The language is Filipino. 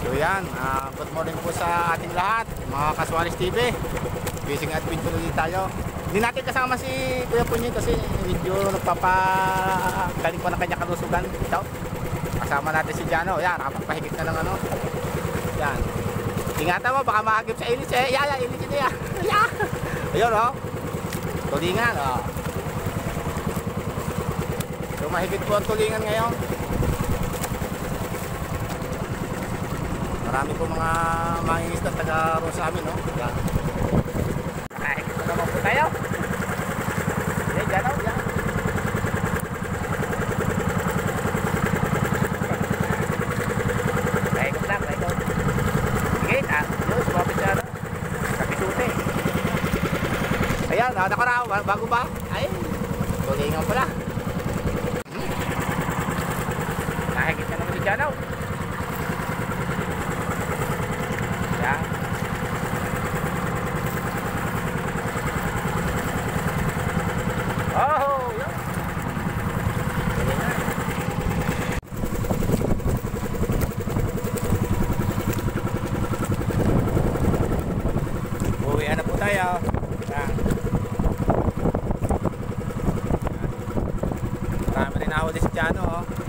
So yan, good morning po sa ating lahat, mga Kasualis TV. Fishing adventure ulit tayo. Hindi natin kasama si Kuya Punying kasi medyo nagpapagaling pa ng kanya kalusugan. Ito, kasama natin si Jano. Yan, nakapagpahigit na ng ano. Yan, ingatan mo, baka mahagip sa ilis eh. Yan, ilis niya. Yan, ayun o, tulingan o. So mahigit po ang tulingan ngayon. Marami po mga mangingisda taga ro sa amin, no? Yan. Kahit ito naman po tayo. Yan, dyan, oh, yan. Kahit lang, kahit lang. Sige, yun, sumapit siya, no? Kapisuti. Ayan, nakaraw, bago ba? Ay, tulingan pala. Kahit na naman si Jano. Yan. Oh, yan. Uwian na po tayo. Yan. Marami rin nahuli si Jano, oh.